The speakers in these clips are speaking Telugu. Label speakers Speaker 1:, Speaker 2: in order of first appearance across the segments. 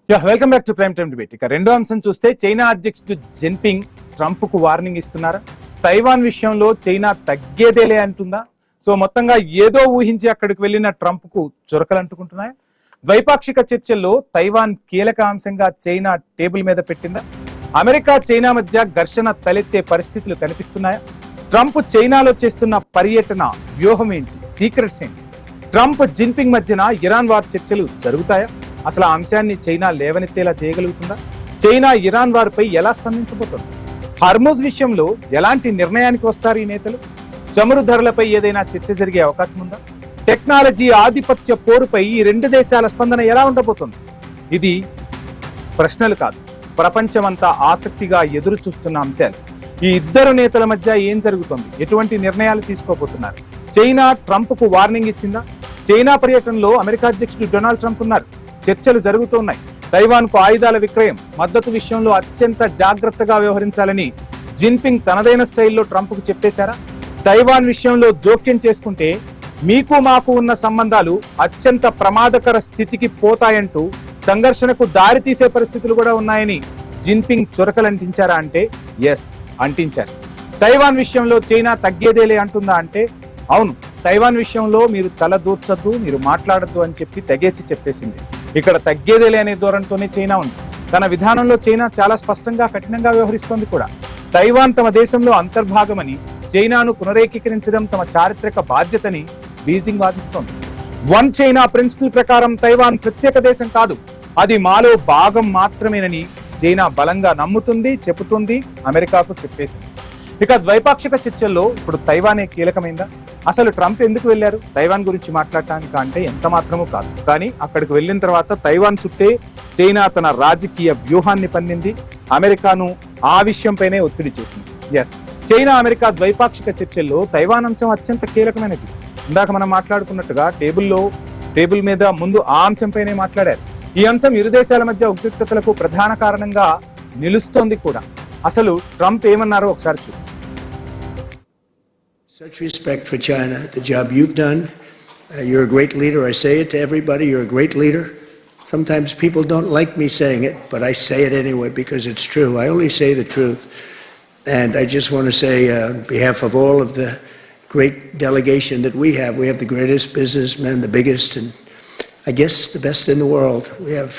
Speaker 1: Welcome back to prime time debate. ఇక రెండో అంశం చూస్తే చైనా అధ్యక్షుడు జిన్పింగ్ ట్రంప్ కు వార్నింగ్ ఇస్తున్నారా? తైవాన్ విషయంలో చైనా తగ్గేదేలే అంటుందా? సో మొత్తంగా ఏదో ఊహించి అక్కడికి వెళ్లిన ట్రంప్ కు చురకలు అంటుకుంటున్నాయా? ద్వైపాక్షిక చర్చల్లో తైవాన్ కీలక అంశంగా చైనా టేబుల్ మీద పెట్టిందా? అమెరికా చైనా మధ్య ఘర్షణ తలెత్తే పరిస్థితులు కనిపిస్తున్నాయా? ట్రంప్ చైనాలో చేస్తున్న పర్యటన వ్యూహం ఏంటి? సీక్రెట్స్ ఏంటి? ట్రంప్ జిన్పింగ్ మధ్యన ఇరాన్ వార్ చర్చలు జరుగుతాయా? అసలు ఆ అంశాన్ని చైనా లేవనెత్తేలా చేయగలుగుతుందా? చైనా ఇరాన్ వారిపై ఎలా స్పందించబోతుంది? హార్మోజ్ విషయంలో ఎలాంటి నిర్ణయానికి వస్తారు ఈ నేతలు? చమురు ధరలపై ఏదైనా చర్చ జరిగే అవకాశం ఉందా? టెక్నాలజీ ఆధిపత్య పోరుపై ఈ రెండు దేశాల స్పందన ఎలా ఉండబోతుంది? ఇది ప్రశ్నలు కాదు, ప్రపంచమంతా ఆసక్తిగా ఎదురు చూస్తున్న అంశాలు. ఈ ఇద్దరు నేతల మధ్య ఏం జరుగుతుంది? ఎటువంటి నిర్ణయాలు తీసుకోబోతున్నారు? చైనా ట్రంప్ కు వార్నింగ్ ఇచ్చిందా? చైనా పర్యటనలో అమెరికా అధ్యక్షుడు డొనాల్డ్ ట్రంప్ ఉన్నారు. చర్చలు జరుగుతున్నాయి. తైవాన్ కు ఆయుధాల విక్రయం, మద్దతు విషయంలో అత్యంత జాగ్రత్తగా వ్యవహరించాలని జిన్పింగ్ తనదైన స్టైల్లో ట్రంప్ కు చెప్పేశారా? తైవాన్ విషయంలో జోక్యం చేసుకుంటే మీకు మాకు ఉన్న సంబంధాలు అత్యంత ప్రమాదకర స్థితికి పోతాయంటూ సంఘర్షణకు దారి తీసే పరిస్థితులు కూడా ఉన్నాయని జిన్పింగ్ చురకలంటించారా అంటే ఎస్, అంటించారు. తైవాన్ విషయంలో చైనా తగ్గేదేలే అంటుందా అంటే అవును, తైవాన్ విషయంలో మీరు తల దూర్చొద్దు, మీరు మాట్లాడద్దు అని చెప్పి తెగేసి చెప్పేసింది. ఇక్కడ తగ్గేదేలే అనే ధోరణితోనే చైనా ఉంది. తన విధానంలో చైనా చాలా స్పష్టంగా కఠినంగా వ్యవహరిస్తోంది కూడా. తైవాన్ తమ దేశంలో అంతర్భాగమని, చైనాను పునరేకీకరించడం తమ చారిత్రక బాధ్యతని బీజింగ్ వాదిస్తోంది. వన్ చైనా ప్రిన్సిపల్ ప్రకారం తైవాన్ ప్రత్యేక దేశం కాదు, అది మాలో భాగం మాత్రమేనని చైనా బలంగా నమ్ముతుంది, చెబుతుంది, అమెరికాకు చెప్పేసింది. ఇక ద్వైపాక్షిక చర్చల్లో ఇప్పుడు తైవానే కీలకమైందా? అసలు ట్రంప్ ఎందుకు వెళ్లారు తైవాన్ గురించి మాట్లాడటానికి అంటే ఎంత మాత్రమూ కాదు. కానీ అక్కడికి వెళ్ళిన తర్వాత తైవాన్ చుట్టే చైనా తన రాజకీయ వ్యూహాన్ని పన్నింది. అమెరికాను ఆ విషయంపైనే ఒత్తిడి చేసింది. ఎస్, చైనా అమెరికా ద్వైపాక్షిక చర్చల్లో తైవాన్ అంశం అత్యంత కీలకమైనది. ఇందాక మనం మాట్లాడుకున్నట్టుగా టేబుల్ మీద ముందు ఆ అంశంపైనే మాట్లాడారు. ఈ అంశం ఇరు దేశాల మధ్య ఉద్రిక్తతలకు ప్రధాన కారణంగా నిలుస్తోంది కూడా. అసలు ట్రంప్ ఏమన్నారో ఒకసారి చూద్దాం.
Speaker 2: Such respect for China, the job you've done. You're a great leader. I say it to everybody. You're a great leader. Sometimes people don't like me saying it, but I say it anyway because it's true. I only say the truth. And I just want to say on behalf of all of the great delegation that we have the greatest businessmen, the biggest, and I guess the best in the world. We have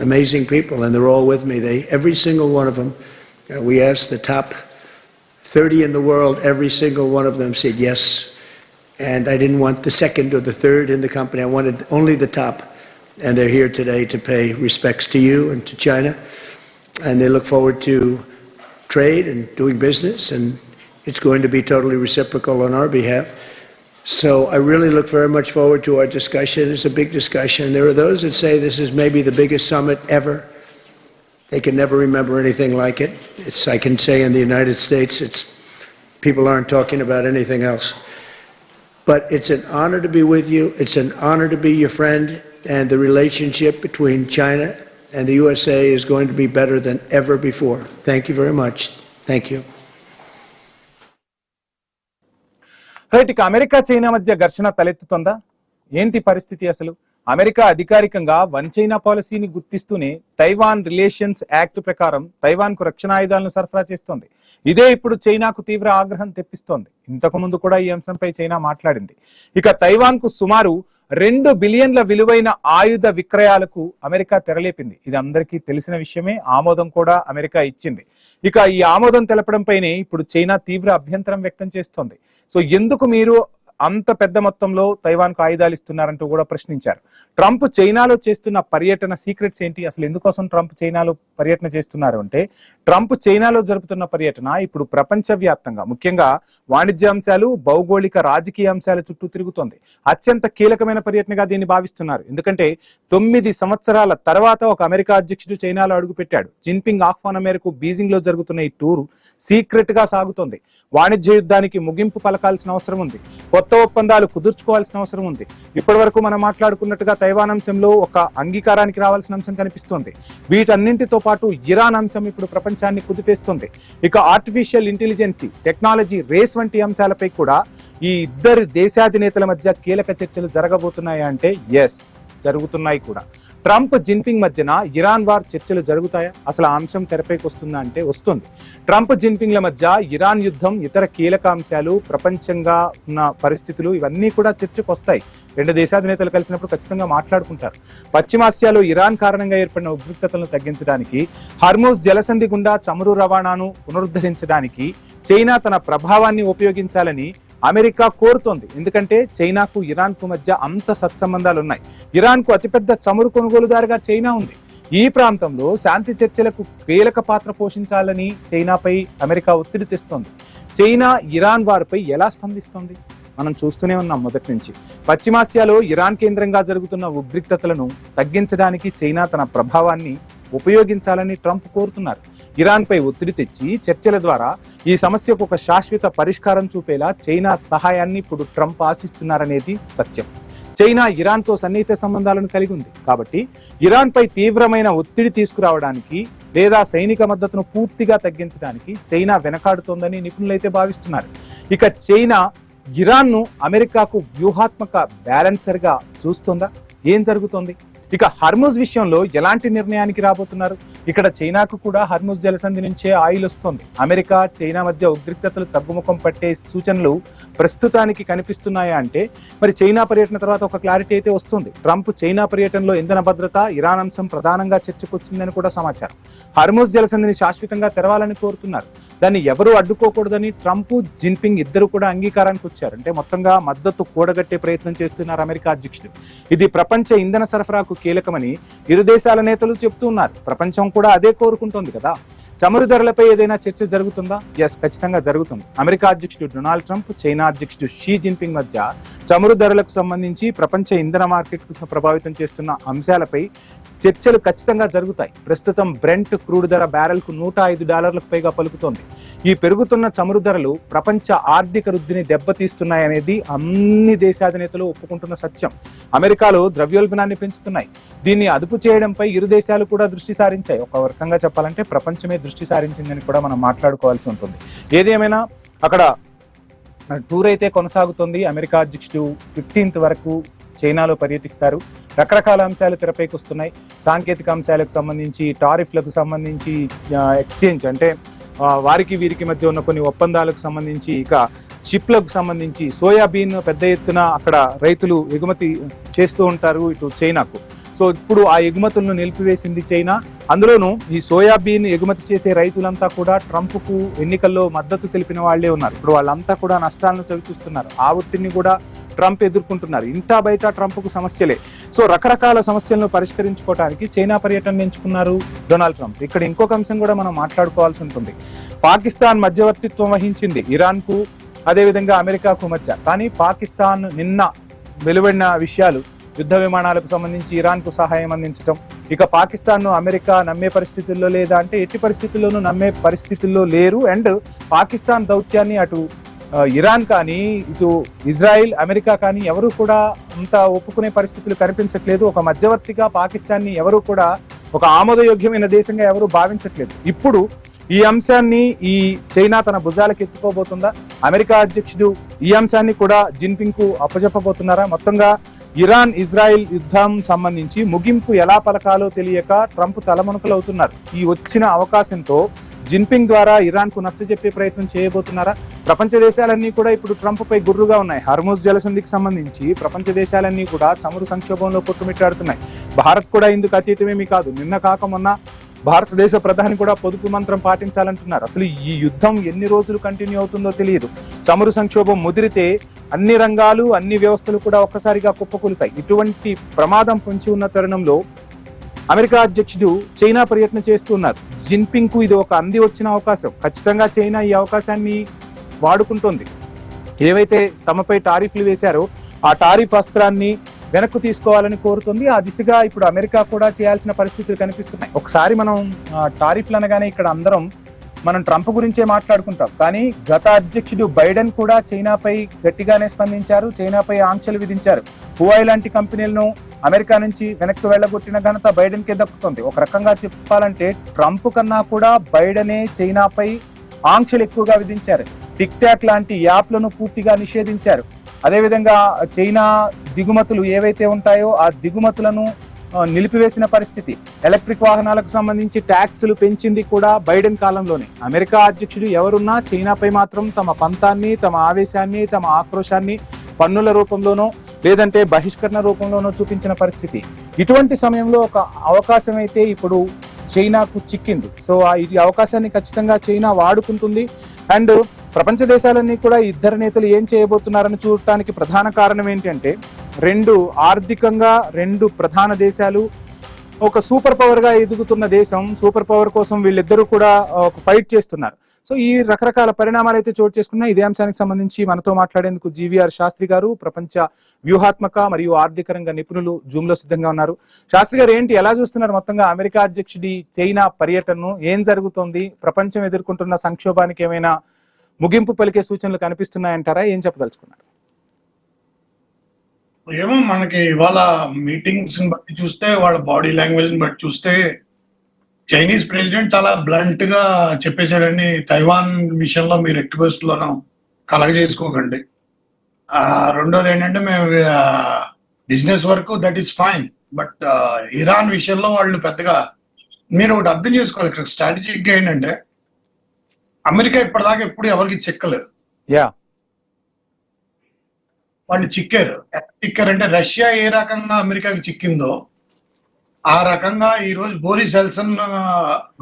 Speaker 2: amazing people, and they're all with me. Every single one of them, we asked the top 30 in the world, every single one of them said yes. And I didn't want the second or the third in the company. I wanted only the top. And they're here today to pay respects to you and to China. And they look forward to trade and doing business. And it's going to be totally reciprocal on our behalf. So I really look very much forward to our discussion. It's a big discussion. There are those that say this is maybe the biggest summit ever. They can never remember anything like it. I can say in the United States, people aren't talking about anything else. But it's an honor to be with you. It's an honor to be your friend. And the relationship between China and the USA is going to be better than ever before. Thank you very much. Thank you.
Speaker 1: Right, ఇక అమెరికా చైనా మధ్య ఘర్షణ తలెత్తుతుందా? ఏంటి పరిస్థితి అసలు? అమెరికా అధికారికంగా వన్ చైనా పాలసీని గుర్తిస్తూనే తైవాన్ రిలేషన్స్ యాక్ట్ ప్రకారం తైవాన్ కు రక్షణ ఆయుధాలను సరఫరా చేస్తోంది. ఇదే ఇప్పుడు చైనాకు తీవ్ర ఆగ్రహం తెప్పిస్తోంది. ఇంతకు ముందు కూడా ఈ అంశంపై చైనా మాట్లాడింది. ఇక తైవాన్ కు సుమారు 2 బిలియన్ల విలువైన ఆయుధ విక్రయాలకు అమెరికా తెరలేపింది. ఇది అందరికీ తెలిసిన విషయమే. ఆమోదం కూడా అమెరికా ఇచ్చింది. ఇక ఈ ఆమోదం తెలపడంపైనే ఇప్పుడు చైనా తీవ్ర అభ్యంతరం వ్యక్తం చేస్తోంది. సో ఎందుకు మీరు అంత పెద్ద మొత్తంలో తైవాన్ కు ఆయుధాలు ఇస్తున్నారంటూ కూడా ప్రశ్నించారు. ట్రంప్ చైనాలో చేస్తున్న పర్యటన సీక్రెట్స్ ఏంటి? అసలు ఎందుకోసం ట్రంప్ చైనాలో పర్యటన చేస్తున్నారు అంటే, ట్రంప్ చైనాలో జరుపుతున్న పర్యటన ఇప్పుడు ప్రపంచవ్యాప్తంగా ముఖ్యంగా వాణిజ్య అంశాలు, భౌగోళిక రాజకీయ అంశాల చుట్టూ తిరుగుతోంది. అత్యంత కీలకమైన పర్యటనగా దీన్ని భావిస్తున్నారు. ఎందుకంటే 9 సంవత్సరాల తర్వాత ఒక అమెరికా అధ్యక్షుడు చైనాలో అడుగుపెట్టాడు. జిన్పింగ్ ఆహ్వానం మేరకు బీజింగ్ లో జరుగుతున్న ఈ టూరు సీక్రెట్ గా సాగుతోంది. వాణిజ్య యుద్ధానికి ముగింపు పలకాల్సిన అవసరం ఉంది. కొత్త ఒప్పందాలు కుదుర్చుకోవాల్సిన అవసరం ఉంది. ఇప్పటి వరకు మనం మాట్లాడుకున్నట్టుగా తైవాన్ అంశంలో ఒక అంగీకారానికి రావాల్సిన అంశం కనిపిస్తోంది. వీటన్నింటితో పాటు ఇరాన్ అంశం ఇప్పుడు ప్రపంచాన్ని కుదిపేస్తుంది. ఇక ఆర్టిఫిషియల్ ఇంటెలిజెన్సీ, టెక్నాలజీ రేస్ వంటి అంశాలపై కూడా ఈ ఇద్దరు దేశాధినేతల మధ్య కీలక చర్చలు జరగబోతున్నాయా అంటే ఎస్, జరుగుతున్నాయి కూడా. ట్రంప్ జిన్పింగ్ మధ్యన ఇరాన్ వార్ చర్చలు జరుగుతాయా? అసలు ఆ అంశం తెరపైకి వస్తుందా అంటే వస్తుంది. ట్రంప్ జిన్పింగ్ల మధ్య ఇరాన్ యుద్ధం, ఇతర కీలక అంశాలు, ప్రపంచంగా ఉన్న పరిస్థితులు ఇవన్నీ కూడా చర్చకు వస్తాయి. రెండు దేశాధినేతలు కలిసినప్పుడు ఖచ్చితంగా మాట్లాడుకుంటారు. పశ్చిమాసియాలో ఇరాన్ కారణంగా ఏర్పడిన ఉద్రిక్తతలను తగ్గించడానికి, హార్మోజ్ జలసంధి గుండా చమురు రవాణాను పునరుద్ధరించడానికి చైనా తన ప్రభావాన్ని ఉపయోగించాలని అమెరికా కోరుతోంది. ఎందుకంటే చైనాకు ఇరాన్కు మధ్య అంత సత్సంబంధాలు ఉన్నాయి. ఇరాన్కు అతిపెద్ద చమురు కొనుగోలుదారుగా చైనా ఉంది. ఈ ప్రాంతంలో శాంతి చర్చలకు కీలక పాత్ర పోషించాలని చైనాపై అమెరికా ఒత్తిడి తెస్తోంది. చైనా ఇరాన్ వారిపై ఎలా స్పందిస్తోంది మనం చూస్తూనే ఉన్నాం మొదటి నుంచి. పశ్చిమాసియాలో ఇరాన్ కేంద్రంగా జరుగుతున్న ఉద్రిక్తతలను తగ్గించడానికి చైనా తన ప్రభావాన్ని ఉపయోగించాలని ట్రంప్ కోరుతున్నారు. ఇరాన్పై ఒత్తిడి తెచ్చి చర్చల ద్వారా ఈ సమస్యకు ఒక శాశ్వత పరిష్కారం చూపేలా చైనా సహాయాన్ని ఇప్పుడు ట్రంప్ ఆశిస్తున్నారనేది సత్యం. చైనా ఇరాన్తో సన్నిహిత సంబంధాలను కలిగి ఉంది కాబట్టి ఇరాన్పై తీవ్రమైన ఒత్తిడి తీసుకురావడానికి లేదా సైనిక మద్దతును పూర్తిగా తగ్గించడానికి చైనా వెనకాడుతోందని నిపుణులైతే భావిస్తున్నారు. ఇక చైనా ఇరాన్ను అమెరికాకు వ్యూహాత్మక బ్యాలెన్సర్గా చూస్తుందా? ఏం జరుగుతోంది? ఇక హర్ముజ్ విషయంలో ఎలాంటి నిర్ణయానికి రాబోతున్నారు? ఇక్కడ చైనాకు కూడా హర్ముజ్ జలసంధి నుంచే ఆయిల్ వస్తోంది. అమెరికా చైనా మధ్య ఉద్రిక్తతలు తగ్గుముఖం పట్టే సూచనలు ప్రస్తుతానికి కనిపిస్తున్నాయా అంటే మరి చైనా పర్యటన తర్వాత ఒక క్లారిటీ అయితే వస్తుంది. ట్రంప్ చైనా పర్యటనలో ఇంధన భద్రత, ఇరాన్ అంశం ప్రధానంగా చర్చకొచ్చిందని కూడా సమాచారం. హర్ముజ్ జలసంధిని శాశ్వతంగా తెరవాలని కోరుతున్నారు. దాన్ని ఎవరూ అడ్డుకోకూడదని ట్రంప్, జిన్పింగ్ ఇద్దరు కూడా అంగీకారానికి వచ్చారు. అంటే మొత్తంగా మద్దతు కూడగట్టే ప్రయత్నం చేస్తున్నారు అమెరికా అధ్యక్షుడు. ఇది ప్రపంచ ఇంధన సరఫరాకు కీలకమని ఇరు దేశాల నేతలు చెప్తూ ఉన్నారు. ప్రపంచం కూడా అదే కోరుకుంటోంది కదా. చమురు ధరలపై ఏదైనా చర్చ జరుగుతుందా? ఎస్, ఖచ్చితంగా జరుగుతుంది. అమెరికా అధ్యక్షుడు డొనాల్డ్ ట్రంప్, చైనా అధ్యక్షుడు షీ జిన్పింగ్ మధ్య చమురు ధరలకు సంబంధించి ప్రపంచ ఇంధన మార్కెట్కు ప్రభావితం చేస్తున్న అంశాలపై చర్చలు ఖచ్చితంగా జరుగుతాయి. ప్రస్తుతం బ్రెంట్ క్రూడ్ ధర బ్యారెల్కు $105 పైగా పలుకుతోంది. ఈ పెరుగుతున్న చమురు ధరలు ప్రపంచ ఆర్థిక వృద్ధిని దెబ్బతీస్తున్నాయనేది అన్ని దేశాధినేతలు ఒప్పుకుంటున్న సత్యం. అమెరికాలో ద్రవ్యోల్బణాన్ని పెంచుతున్నాయి. దీన్ని అదుపు చేయడంపై ఇరు దేశాలు కూడా దృష్టి సారించాయి. ఒక రకంగా చెప్పాలంటే ప్రపంచమే దృష్టి సారించిందని కూడా మనం మాట్లాడుకోవాల్సి ఉంటుంది. ఏదేమైనా అక్కడ టూర్ అయితే కొనసాగుతుంది. అమెరికా అధ్యక్షుడు 15th వరకు చైనాలో పర్యటిస్తారు. రకరకాల అంశాలు తెరపైకి వస్తున్నాయి. సాంకేతిక అంశాలకు సంబంధించి, టారిఫ్లకు సంబంధించి, ఎక్స్చేంజ్ అంటే వారికి వీరికి మధ్య ఉన్న కొన్ని ఒప్పందాలకు సంబంధించి, ఇక చిప్లకు సంబంధించి, సోయాబీన్ పెద్ద ఎత్తున అక్కడ రైతులు ఎగుమతి చేస్తూ ఉంటారు ఇటు చైనాకు. సో ఇప్పుడు ఆ ఎగుమతులను నిలిపివేసింది చైనా. అందులోనూ ఈ సోయాబీన్ ఎగుమతి చేసే రైతులంతా కూడా ట్రంప్కు ఎన్నికల్లో మద్దతు తెలిపిన వాళ్లే ఉన్నారు. ఇప్పుడు వాళ్ళంతా కూడా నష్టాలను చవిచూస్తున్నారు. ఆ ఒత్తిడిని కూడా ట్రంప్ ఎదుర్కొంటున్నారు. ఇంటా బయట ట్రంప్కు సమస్యలే. సో రకరకాల సమస్యలను పరిష్కరించుకోవడానికి చైనా పర్యటన ఎంచుకున్నారు డొనాల్డ్ ట్రంప్. ఇక్కడ ఇంకొక అంశం కూడా మనం మాట్లాడుకోవాల్సి ఉంటుంది. పాకిస్తాన్ మధ్యవర్తిత్వం వహించింది ఇరాన్కు, అదేవిధంగా అమెరికాకు మధ్య. కానీ పాకిస్తాన్ నిన్న వెలువడిన విషయాలు, యుద్ధ విమానాలకు సంబంధించి ఇరాన్కు సహాయం అందించడం, ఇక పాకిస్తాన్ను అమెరికా నమ్మే పరిస్థితుల్లో లేదా అంటే ఎట్టి పరిస్థితుల్లోనూ నమ్మే పరిస్థితుల్లో లేరు. అండ్ పాకిస్తాన్ దౌత్యాన్ని అటు ఇరాన్ కానీ, ఇటు ఇజ్రాయిల్, అమెరికా కానీ ఎవరు కూడా అంత ఒప్పుకునే పరిస్థితులు కనిపించట్లేదు. ఒక మధ్యవర్తిగా పాకిస్తాన్ని ఎవరు కూడా ఒక ఆమోదయోగ్యమైన దేశంగా ఎవరు భావించట్లేదు. ఇప్పుడు ఈ అంశాన్ని ఈ చైనా తన భుజాలకు ఎత్తుకోబోతుందా? అమెరికా అధ్యక్షుడు ఈ అంశాన్ని కూడా జిన్పింగ్ కు అప్పచెప్పబోతున్నారా? మొత్తంగా ఇరాన్ ఇజ్రాయిల్ యుద్ధం సంబంధించి ముగింపు ఎలా పలకాలో తెలియక ట్రంప్ తలమునకలవుతున్నారు. ఈ వచ్చిన అవకాశంతో జిన్పింగ్ ద్వారా ఇరాన్ కు నచ్చజెప్పే ప్రయత్నం చేయబోతున్నారా? ప్రపంచ దేశాలన్నీ కూడా ఇప్పుడు ట్రంప్ పై గుర్రుగా ఉన్నాయి. హర్ముజ్ జలసంధికి సంబంధించి ప్రపంచ దేశాలన్నీ కూడా చమురు సంక్షోభంలో కొట్టుమిట్టాడుతున్నాయి. భారత్ కూడా ఇందుకు అతీతమేమీ కాదు. నిన్న కాక మొన్న భారతదేశ ప్రధాని కూడా పొదుపు మంత్రం పాటించాలంటున్నారు. అసలు ఈ యుద్ధం ఎన్ని రోజులు కంటిన్యూ అవుతుందో తెలియదు. చమురు సంక్షోభం ముదిరితే అన్ని రంగాలు, అన్ని వ్యవస్థలు కూడా ఒక్కసారిగా కుప్పకూలుతాయి. ఇటువంటి ప్రమాదం పొంచి ఉన్న తరుణంలో అమెరికా అధ్యక్షుడు చైనా పర్యటన చేస్తున్నారు. జిన్పింగ్ కు ఇది ఒక అంది వచ్చిన అవకాశం. ఖచ్చితంగా చైనా ఈ అవకాశాన్ని వాడుకుంటోంది. ఏవైతే తమపై టారిఫ్లు వేశారో ఆ టారిఫ్ అస్త్రాన్ని వెనక్కు తీసుకోవాలని కోరుతుంది. ఆ దిశగా ఇప్పుడు అమెరికా కూడా చేయాల్సిన పరిస్థితులు కనిపిస్తున్నాయి. ఒకసారి మనం టారిఫ్లు అనగానే ఇక్కడ అందరం మనం ట్రంప్ గురించే మాట్లాడుకుంటాం. కానీ గత అధ్యక్షుడు బైడెన్ కూడా చైనాపై గట్టిగానే స్పందించారు. చైనాపై ఆంక్షలు విధించారు. హువాయి లాంటి కంపెనీలను అమెరికా నుంచి వెనక్కి వెళ్లగొట్టిన ఘనత బైడెన్ కే దక్కుతుంది. ఒక రకంగా చెప్పాలంటే ట్రంప్ కన్నా కూడా బైడెనే చైనాపై ఆంక్షలు ఎక్కువగా విధించారు. టిక్ టాక్ లాంటి యాప్లను పూర్తిగా నిషేధించారు. అదేవిధంగా చైనా దిగుమతులు ఏవైతే ఉంటాయో ఆ దిగుమతులను నిలిపివేసిన పరిస్థితి. ఎలక్ట్రిక్ వాహనాలకు సంబంధించి ట్యాక్సులు పెంచింది కూడా బైడెన్ కాలంలోనే. అమెరికా అధ్యక్షుడు ఎవరున్నా చైనాపై మాత్రం తమ పంతాన్ని, తమ ఆవేశాన్ని, తమ ఆక్రోశాన్ని పన్నుల రూపంలోనో లేదంటే బహిష్కరణ రూపంలోనో చూపించిన పరిస్థితి. ఇటువంటి సమయంలో ఒక అవకాశం అయితే ఇప్పుడు చైనాకు చిక్కింది. సో ఈ అవకాశాన్ని ఖచ్చితంగా చైనా వాడుకుంటుంది. అండ్ ప్రపంచ దేశాలన్నీ కూడా ఇద్దరు నేతలు ఏం చేయబోతున్నారని చూడటానికి ప్రధాన కారణం ఏంటంటే, ఆర్థికంగా రెండు ప్రధాన దేశాలు, ఒక సూపర్ పవర్ గా ఎదుగుతున్న దేశం, సూపర్ పవర్ కోసం వీళ్ళిద్దరూ కూడా ఒక ఫైట్ చేస్తున్నారు. సో ఈ రకరకాల పరిణామాలు అయితే చోటు చేసుకున్నా. ఇదే అంశానికి సంబంధించి మనతో మాట్లాడేందుకు జీవీఆర్ శాస్త్రి గారు, ప్రపంచ వ్యూహాత్మక మరియు ఆర్థిక రంగ నిపుణులు జూమ్ లో సిద్ధంగా ఉన్నారు. శాస్త్రి గారు, ఏంటి, ఎలా చూస్తున్నారు మొత్తంగా అమెరికా అధ్యక్షుడి చైనా పర్యటనను? ఏం జరుగుతోంది? ప్రపంచం ఎదుర్కొంటున్న సంక్షోభానికి ఏమైనా ముగింపు పలికే సూచనలు కనిపిస్తున్నాయంటారా? ఏం చెప్పదలుచుకున్నారు?
Speaker 3: ఏమో, మనకి ఇవాళ మీటింగ్స్ బట్టి చూస్తే, వాళ్ళ బాడీ లాంగ్వేజ్ బట్టి చూస్తే చైనీస్ ప్రెసిడెంట్ చాలా బ్లంట్ గా చెప్పేశాడని, తైవాన్ విషయంలో మీరు ఎట్టి పరిస్థితుల్లోనూ కలగజేసుకోకండి. రెండోది ఏంటంటే, మేము బిజినెస్ వరకు that is fine, but Iran విషయంలో వాళ్ళు పెద్దగా, మీరు ఒకటి అర్థం చేసుకోవాలి ఇక్కడ స్ట్రాటజిక్ గా ఏంటంటే, అమెరికా ఇప్పటిదాకా ఎప్పుడు ఎవరికి చిక్కలేదు. వాళ్ళు చిక్కారంటే రష్యా ఏ రకంగా అమెరికాకి చిక్కిందో ఆ రకంగా ఈ రోజు బోరిస్ ఎల్సన్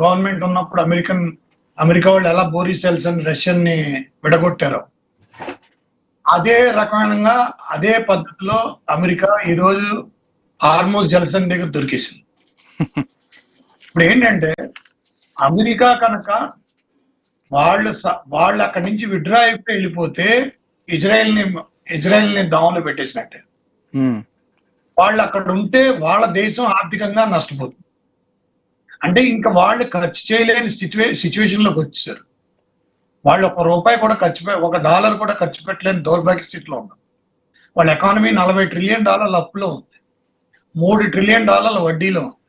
Speaker 3: గవర్నమెంట్ ఉన్నప్పుడు అమెరికా వాళ్ళు ఎలా బోరిస్ ఎల్సన్ రష్యన్ ని విడగొట్టారో అదే రకమైన అదే పద్ధతిలో అమెరికా ఈ రోజు హార్మోజ్ జలసన్ దగ్గర దొరికేసింది. ఇప్పుడు ఏంటంటే, అమెరికా కనుక వాళ్ళు అక్కడి నుంచి విడ్రా అయిపోయి వెళ్ళిపోతే ఇజ్రాయెల్ ని దావంలో పెట్టేసినట్టే. వాళ్ళు అక్కడ ఉంటే వాళ్ళ దేశం ఆర్థికంగా నష్టపోతుంది. అంటే ఇంకా వాళ్ళు ఖర్చు చేయలేని సిచ్యువేషన్ లోకి వచ్చేసారు. వాళ్ళు ₹1 కూడా $1 కూడా ఖర్చు పెట్టలేని దౌర్భాగ్య స్థితిలో ఉన్నారు. వాళ్ళ ఎకానమీ $40 ట్రిలియన్ అప్పులో ఉంది, $3 ట్రిలియన్ వడ్డీలో ఉంది,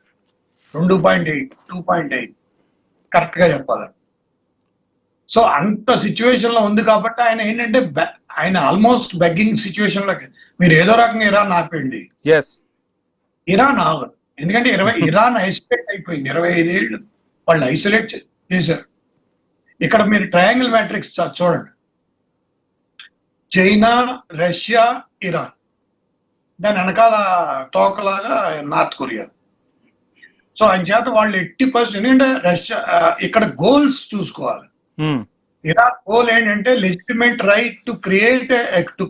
Speaker 3: 2.8 కరెక్ట్ గా చెప్పాలి. సో అంత సిచ్యువేషన్ లో ఉంది కాబట్టి ఆయన ఏంటంటే, ఆయన ఆల్మోస్ట్ బెగ్గింగ్ సిచ్యువేషన్ లోకి, మీరు ఏదో రకంగా ఇరాన్ ఆపేయండి, ఇరాన్ ఆగదు. ఎందుకంటే ఇరాన్ ఐసోలేట్ అయిపోయింది. 25 ఏళ్ళు వాళ్ళు ఐసోలేట్ చేశారు. ఇక్కడ మీరు ట్రయాంగిల్ మ్యాట్రిక్స్ చూడండి, చైనా, రష్యా, ఇరాన్, దాని వెనకాల తోకలాగా నార్త్ కొరియా. సో ఆయన చేత వాళ్ళు ఎట్టి పరిస్థితి, ఎందుకంటే రష్యా ఇక్కడ గోల్స్ చూసుకోవాలి. ఇరాన్ గోల్ ఏంటంటే legitimate right to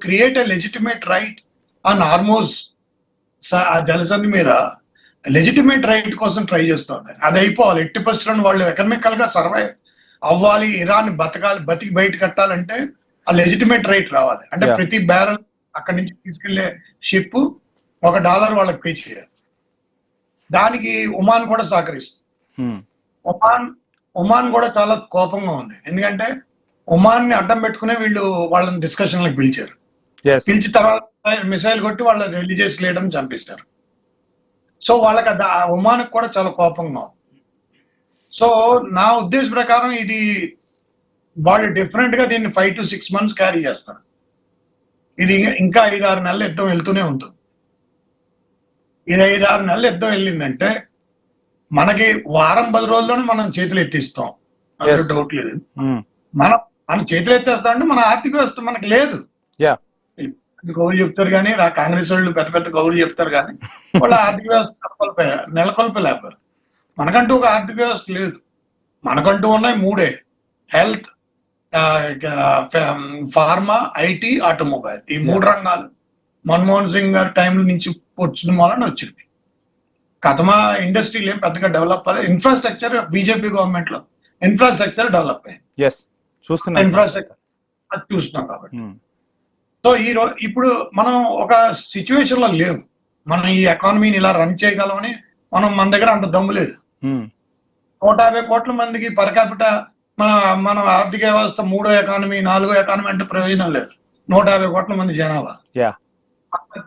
Speaker 3: create a legitimate right on Hormuz జలసంధి మీద లెజిటిమేట్ రైట్ కోసం ట్రై చేస్తుంది. అది అయిపోవాలి. ఎట్టి పరిస్థితుల్లో వాళ్ళు ఎకనామికల్ గా సర్వైవ్ అవ్వాలి, ఇరాన్ బతికి బయట కట్టాలంటే ఆ లెజిటిమేట్ రైట్ రావాలి. అంటే ప్రతి బ్యారల్ అక్కడి నుంచి తీసుకెళ్లే షిప్ $1 వాళ్ళకి పే చేయాలి. దానికి ఒమాన్ కూడా సహకరిస్తుంది. ఒమాన్ కూడా చాలా కోపంగా ఉంది. ఎందుకంటే ఒమాన్ ని అడ్డం పెట్టుకునే వీళ్ళు వాళ్ళని డిస్కషన్లకు పిలిచారు. పిలిచిన తర్వాత మిసైల్ కొట్టి వాళ్ళ రిలీజియస్ లీడర్ని చంపిస్తారు. సో వాళ్ళకి ఒమాన్ కూడా చాలా కోపంగా ఉంది. సో నా ఉద్దేశ ప్రకారం ఇది వాళ్ళు డిఫరెంట్ గా దీన్ని 5 to 6 months క్యారీ చేస్తారు. ఇది ఇంకా 5-6 నెలలు యుద్ధం వెళ్తూనే ఉంటుంది. ఇది 5-6 నెలలు యుద్ధం వెళ్ళిందంటే మనకి 1-10 రోజుల్లోనే మనం చేతులు ఎత్తిస్తాం, అందులో డౌట్ లేదు. మనం చేతులు ఎత్తేస్తాం అంటే మన ఆర్థిక వ్యవస్థ మనకి లేదు. గౌలు చెప్తారు కానీ, కాంగ్రెస్ వాళ్ళు పెద్ద పెద్ద గౌలు చెప్తారు కానీ వాళ్ళ ఆర్థిక వ్యవస్థ నెలకొల్పలేపారు. మనకంటూ ఒక ఆర్థిక వ్యవస్థ లేదు. మనకంటూ ఉన్నాయి 3: హెల్త్, ఫార్మా, ఐటీ, ఆటోమొబైల్. ఈ 3 రంగాలు మన్మోహన్ సింగ్ గారి టైం నుంచి వచ్చిన వలన వచ్చింది. కథమా ఇండస్ట్రీలు ఏం పెద్దగా డెవలప్ అవ్వలేదు. ఇన్ఫ్రాస్ట్రక్చర్ బీజేపీ గవర్నమెంట్ లో ఇన్ఫ్రాస్ట్రక్చర్ డెవలప్ అయింది. ఇన్ఫ్రాస్ట్రక్చర్ అది చూస్తున్నాం కాబట్టి. సో ఇప్పుడు మనం ఒక సిచ్యువేషన్ లో లేవు. మనం ఈ ఎకానమీని ఇలా రన్ చేయగలమని మన దగ్గర అంత దమ్ము లేదు. 150 కోట్ల మందికి పర్ క్యాపిటా మన ఆర్థిక వ్యవస్థ 3వ ఎకానమీ 4వ ఎకానమీ అంటే ప్రయోజనం లేదు. 150 కోట్ల మంది జనాభా,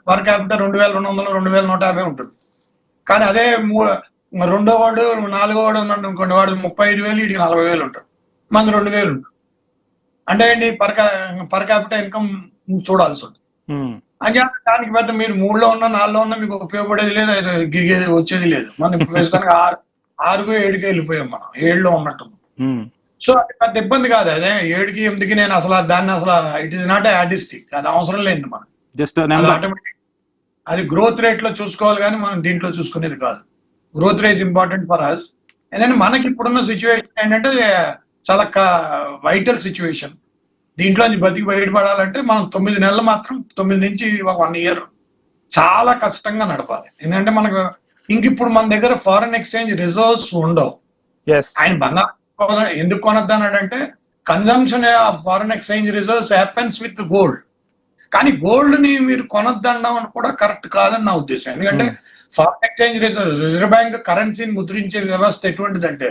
Speaker 3: పర్ క్యాపిటా 2200 2150 ఉంటుంది. కానీ అదే 2వ వాడు 4వ వాడు ఉన్నాడు అనుకోండి, వాడు 35,000, ఇటుకి 40,000 ఉంటాడు, మనది 2,000 ఉంటుంది. అంటే ఏంటి, పర్ క్యాపిటల్ ఇన్కమ్ చూడాల్సి ఉంటుంది. అని దానికి పెద్ద మీరు 3లో ఉన్నా 4లో ఉన్నా మీకు ఉపయోగపడేది లేదు, అది గిరిగేది వచ్చేది లేదు. మనం ఇప్పుడు ప్రస్తుతానికి 6 7కి వెళ్ళిపోయాం, మనం 7లో ఉన్నట్టు. సో అది పెద్ద ఇబ్బంది కాదు. అదే 7కి 8కి నేను అసలు దాన్ని అసలు ఇట్ ఈస్ నాట్ యాడిస్టిక్, అది అవసరం లేదు మనకి.
Speaker 1: జస్ట్
Speaker 3: ఆటోమేటిక్ అది గ్రోత్ రేట్ లో చూసుకోవాలి కానీ మనం దీంట్లో చూసుకునేది కాదు. Growth rate important for us. And మనకి ఇప్పుడున్న సిచ్యువేషన్ ఏంటంటే చాలా వైటల్ సిచ్యువేషన్. దీంట్లో బతికి బయటపడాలంటే మనం 9 నెలలు మాత్రం 9 నుంచి 1 ఇయర్ చాలా కష్టంగా నడపాలి. ఎందుకంటే మనకు ఇప్పుడు మన దగ్గర ఫారెన్ ఎక్స్చేంజ్ రిజర్వ్స్ ఉండవు. ఆయన బంగారం ఎందుకు కొనొద్దన్నాడంటే consumption of foreign exchange reserves happens with gold. కానీ గోల్డ్ ని మీరు కొనొద్దనడం అని కూడా కరెక్ట్ కాదని నా ఉద్దేశం. ఎందుకంటే ఫారెన్ ఎక్స్చేంజ్ రిజర్వ్ బ్యాంక్ కరెన్సీని ముద్రించే వ్యవస్థ ఎటువంటిదంటే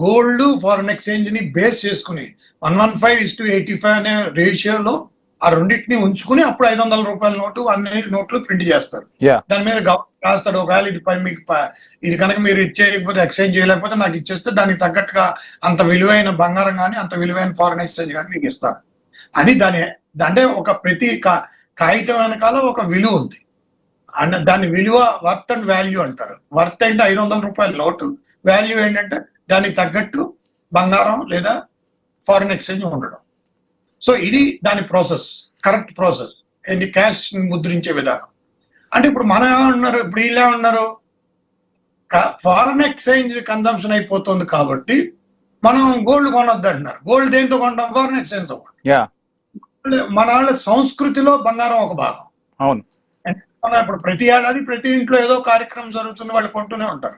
Speaker 3: గోల్డ్ ఫారెన్ ఎక్స్చేంజ్ ని బేస్ చేసుకుని 115:85 అనే రేషియోలో ఆ రెండింటిని ఉంచుకుని అప్పుడు 500 రూపాయల నోటు అన్ని నోట్లు ప్రింట్ చేస్తారు. దాని మీద రాస్తాడు, ఒకవేళ ఇది మీకు ఇది కనుక మీరు ఇచ్చేయకపోతే ఎక్స్చేంజ్ చేయలేకపోతే నాకు ఇచ్చేస్తే దానికి తగ్గట్టుగా అంత విలువైన బంగారం కానీ అంత విలువైన ఫారెన్ ఎక్స్చేంజ్ కానీ మీకు ఇస్తాను అని. అంటే ఒక ప్రతి కాగితం వెనకాల ఒక విలువ ఉంది. అండ్ దాని విలువ వర్త్ అండ్ వాల్యూ అంటారు. వర్త్ అంటే 500 రూపాయల నోటు, వాల్యూ ఏంటంటే దానికి తగ్గట్టు బంగారం లేదా ఫారెన్ ఎక్స్చేంజ్ ఉండడం. సో ఇది దాని ప్రాసెస్, కరెక్ట్ ప్రాసెస్. ఏంటి క్యాష్ ముద్రించే విధానం. అంటే ఇప్పుడు మనం ఏమన్నారు, ఇప్పుడు వీళ్ళే ఉన్నారు ఫారెన్ ఎక్స్చేంజ్ కన్జంప్షన్ అయిపోతుంది కాబట్టి మనం గోల్డ్ కొనొద్దు అంటున్నారు. గోల్డ్ దేంతో కొంటాం? ఫారెన్ ఎక్స్చేంజ్ తో కొంటాం. మన వాళ్ళ సంస్కృతిలో బంగారం ఒక భాగం.
Speaker 1: అవును.
Speaker 3: ఇప్పుడు ప్రతి ఏడాది ప్రతి ఇంట్లో ఏదో కార్యక్రమం జరుగుతుంది, వాళ్ళు కొంటూనే ఉంటారు.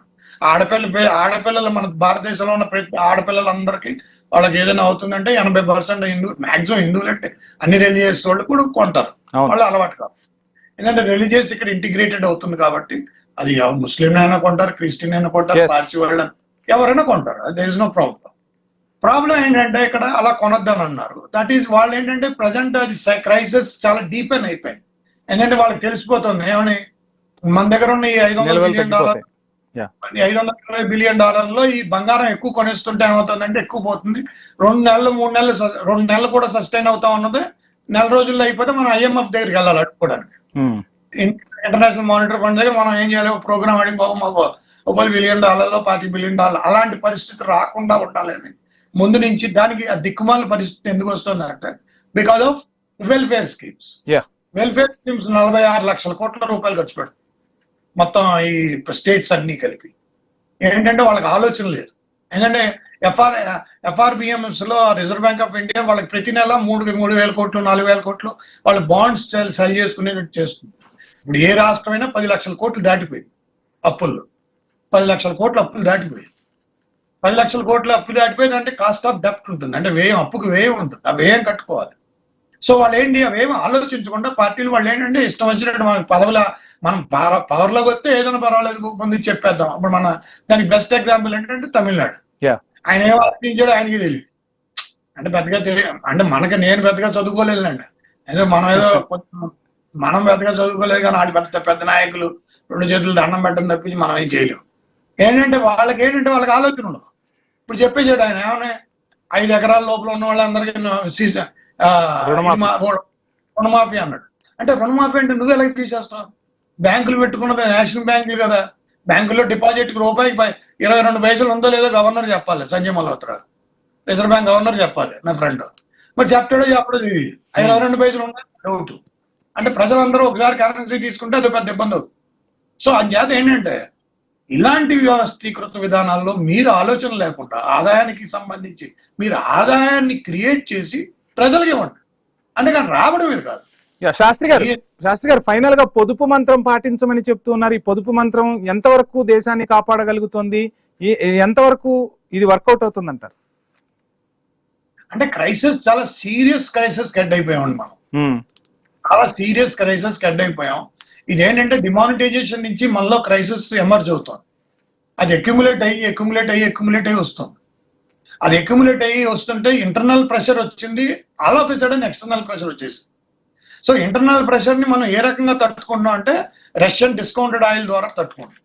Speaker 3: ఆడపిల్లలు మన భారతదేశంలో ఉన్న ప్రతి ఆడపిల్లలందరికీ వాళ్ళకి ఏదైనా అవుతుందంటే 80% హిందూ, మాక్సిమం హిందువులు అంటే అన్ని రిలీజియస్ వాళ్ళు కూడా కొంటారు. వాళ్ళు అలవాటు కాదు. ఎందుకంటే రిలీజియస్ ఇక్కడ ఇంటిగ్రేటెడ్ అవుతుంది కాబట్టి అది ముస్లిం అయినా కొంటారు, క్రిస్టియన్ అయినా కొంటారు, పార్సీ వాళ్ళు ఎవరైనా కొంటారు. There is no problem. Problem ఏంటంటే ఇక్కడ అలా కొనొద్దని అన్నారు. దట్ ఈస్ వాళ్ళు ఏంటంటే ప్రజెంట్ అది క్రైసిస్ చాలా డీపెన్ అయిపోయింది. ఎందుకంటే వాళ్ళకి తెలిసిపోతుంది ఏమని మన దగ్గర ఉన్న ఈ $500 బిలియన్ ఈ బంగారం ఎక్కువ కొనేస్తుంటే ఏమవుతుందంటే ఎక్కువ పోతుంది. 2 నెలలు 3 నెలలు కూడా సస్టైన్ అవుతా ఉన్నది. 4 రోజుల్లో అయిపోతే మనం IMF దగ్గరికి వెళ్ళాలి అడుక్కోవడానికి. ఇంటర్నేషనల్ మానిటరీ ఫండ్ దగ్గర మనం ఏం చేయాలి, ప్రోగ్రామ్ అడిగి మాకు $1 బిలియన్ $20 బిలియన్ అలాంటి పరిస్థితి రాకుండా ఉండాలని ముందు నుంచి. దానికి ఆ దిక్కుమాల పరిస్థితి ఎందుకు వస్తుందంటే because of welfare schemes. Welfare schemes 46 లక్షల కోట్ల రూపాయలు ఖర్చు పెడతారు మొత్తం ఈ స్టేట్స్ అన్ని కలిపి. ఏంటంటే వాళ్ళకి ఆలోచన లేదు. ఎందుకంటే FRBMS లో రిజర్వ్ బ్యాంక్ ఆఫ్ ఇండియా వాళ్ళకి ప్రతి నెల 3,000 కోట్లు 4,000 కోట్లు వాళ్ళు బాండ్స్ సెల్ చేసుకునేటట్టు చేస్తుంది. ఇప్పుడు ఏ రాష్ట్రమైనా 10 లక్షల కోట్లు దాటిపోయింది అప్పుల్లో. 10 లక్షల కోట్ల అప్పులు దాటిపోయింది. 10 లక్షల కోట్ల అప్పు దాటిపోయింది అంటే కాస్ట్ ఆఫ్ డెప్ట్ ఉంటుంది. అంటే వ్యయం, అప్పుకు వ్యయం ఉంటుంది, ఆ వ్యయం కట్టుకోవాలి. సో వాళ్ళు ఏంటి అవేమి ఆలోచించకుండా పార్టీలు వాళ్ళు ఏంటంటే ఇష్టం వచ్చినట్టు మనం పవర్లోకి వస్తే ఏదైనా పర్వాలేదు ముందు చెప్పేద్దాం. ఇప్పుడు మన దానికి బెస్ట్ ఎగ్జాంపుల్ ఏంటంటే తమిళనాడు. ఆయన ఏం ఆలోచించాడో ఆయనకి తెలియదు. అంటే పెద్దగా అంటే నేను పెద్దగా చదువుకోలేదులేండి. ఏదో మనం పెద్దగా చదువుకోలేదు కానీ వాళ్ళు పెద్ద నాయకులు 2 చేతులు దండం పెట్టడం తప్పించి మనం ఏం చేయలేము. ఏంటంటే వాళ్ళకి ఆలోచన ఉండదు. ఇప్పుడు చెప్పేసాడు ఆయన ఏమన్నా 5 ఎకరాల లోపల ఉన్న వాళ్ళందరికీ రుణమాఫీ అన్నాడు. అంటే రుణమాఫీ అంటే నువ్వు ఎలాగ తీసేస్తావు? బ్యాంకులు పెట్టుకున్నది నేషనల్ బ్యాంకులు కదా. బ్యాంకులో డిపాజిట్ రూపాయికి 22 పైసలు ఉందో లేదో గవర్నర్ చెప్పాలి. Sanjay Malhotra reserve bank governor చెప్పాలి, నా ఫ్రెండ్. మరి చెప్తాడో చెప్పడో 22 పైసలు ఉన్నాయి డౌట్. అంటే ప్రజలందరూ ఒకసారి కరెన్సీ తీసుకుంటే అది పెద్ద ఇబ్బంది అవుతుంది. సో అంచేత ఏంటంటే ఇలాంటి వ్యవస్థీకృత విధానాల్లో మీరు ఆలోచన లేకుండా ఆదాయానికి సంబంధించి మీరు ఆదాయాన్ని క్రియేట్ చేసి ప్రజలకి ఇవ్వండి. అంతేకాని రాబడి మీరు కాదు.
Speaker 1: శాస్త్రి గారు ఫైనల్ గా పొదుపు మంత్రం పాటించమని చెప్తున్నారు. ఈ పొదుపు మంత్రం ఎంతవరకు దేశాన్ని కాపాడగలుగుతుంది, ఎంతవరకు ఇది వర్కౌట్ అవుతుంది అంటారు?
Speaker 3: అంటే క్రైసిస్ చాలా సీరియస్ క్రైసిస్ హెడ్ అయిపోయామండి మనం. చాలా సీరియస్ క్రైసిస్ హెడ్ అయిపోయాం. ఇదేంటంటే డిమానిటైజేషన్ నుంచి మనలో క్రైసిస్ ఎమర్జ్ అవుతుంది. అది అక్యుములేట్ అయ్యి వస్తుంది. అది అక్యుములేట్ అయ్యి వస్తుంటే ఇంటర్నల్ ప్రెషర్ వచ్చింది, all of a sudden external pressure వచ్చేసి. సో ఇంటర్నల్ ప్రెషర్ ని మనం ఏ రకంగా తట్టుకుంటున్నాం అంటే రష్యన్ డిస్కౌంటెడ్ ఆయిల్ ద్వారా తట్టుకుంటాం.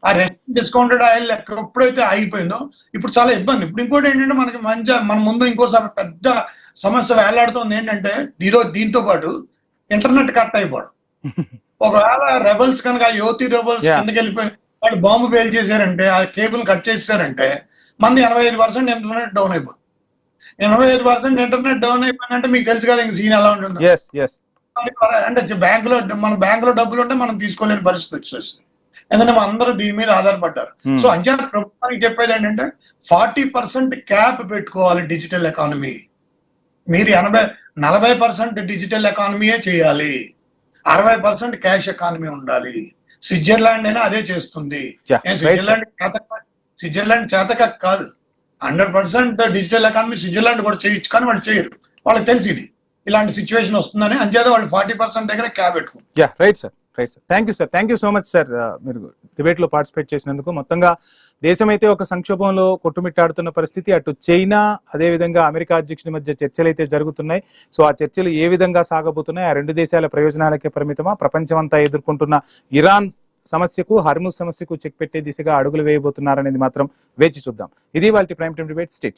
Speaker 3: ఆ డిస్కౌంటెడ్ ఆయిల్ ఎప్పుడైతే ఆగిపోయిందో ఇప్పుడు చాలా ఇబ్బంది. ఇప్పుడు ఇంకోటి ఏంటంటే మనకి మన ముందు ఇంకో పెద్ద సమస్య వేలాడుతుంది ఏంటంటే దీంతో పాటు ఇంటర్నెట్ కట్ అయిపోవడం. ఒకవేళ రెబల్స్ కనుక యువతి రెబల్స్ కిందకి వెళ్ళిపోయి వాళ్ళు బాంబు పేల్ చేశారంటే, ఆ కేబుల్ కట్ చేశారంటే మంది 85% ఇంటర్నెట్ డౌన్ అయిపోతుంది. 85% ఇంటర్నెట్ డౌన్ అయిపోయిందంటే మీకు తెలుసు కదా ఇంక సీన్ ఎలా ఉంటుంది. అంటే మన బ్యాంకులో డబ్బులు ఉంటే మనం తీసుకోలేని పరిస్థితి వచ్చేస్తుంది. ఎందుకంటే అందరూ దీని మీద ఆధారపడ్డారు. సో అంచేత ప్రభుత్వానికి చెప్పేది ఏంటంటే 40% క్యాప్ పెట్టుకోవాలి డిజిటల్ ఎకానమీ. మీరు 40% డిజిటల్ ఎకానమీయే చేయాలి, 60% క్యాష్ ఎకానమీ ఉండాలి. స్విట్జర్లాండ్ అయినా అదే చేస్తుంది. స్విట్జర్లాండ్ చేతక కాదు, 100% డిజిటల్ ఎకానమీ స్విట్జర్లాండ్ కూడా చేయొచ్చు, కానీ వాళ్ళు చేయరు. వాళ్ళకి తెలిసి ఇది ఇలాంటి సిచ్యువేషన్ వస్తుందని, అంచేత వాళ్ళు 40% దగ్గర క్యాప్ పెట్టుకుంటారు.
Speaker 1: Right sir. Thank you so much sir, మీరు డిబేట్ లో పార్టిసిపేట్ చేసినందుకు. మొత్తంగా దేశం అయితే ఒక సంక్షోభంలో కొట్టుమిట్టాడుతున్న పరిస్థితి. అటు చైనా అదే విధంగా అమెరికా అధ్యక్షుడి మధ్య చర్చలు అయితే జరుగుతున్నాయి. సో ఆ చర్చలు ఏ విధంగా సాగబోతున్నాయి, ఆ రెండు దేశాల ప్రయోజనాలకే పరిమితమా, ప్రపంచం అంతా ఎదుర్కొంటున్న ఇరాన్ సమస్యకు, హర్ముజ్ సమస్యకు చెక్ పెట్టే దిశగా అడుగులు వేయబోతున్నారనేది మాత్రం వేచి చూద్దాం. ఇది వాళ్ళ ప్రైమ్ టైం డిబేట్. స్టేట్.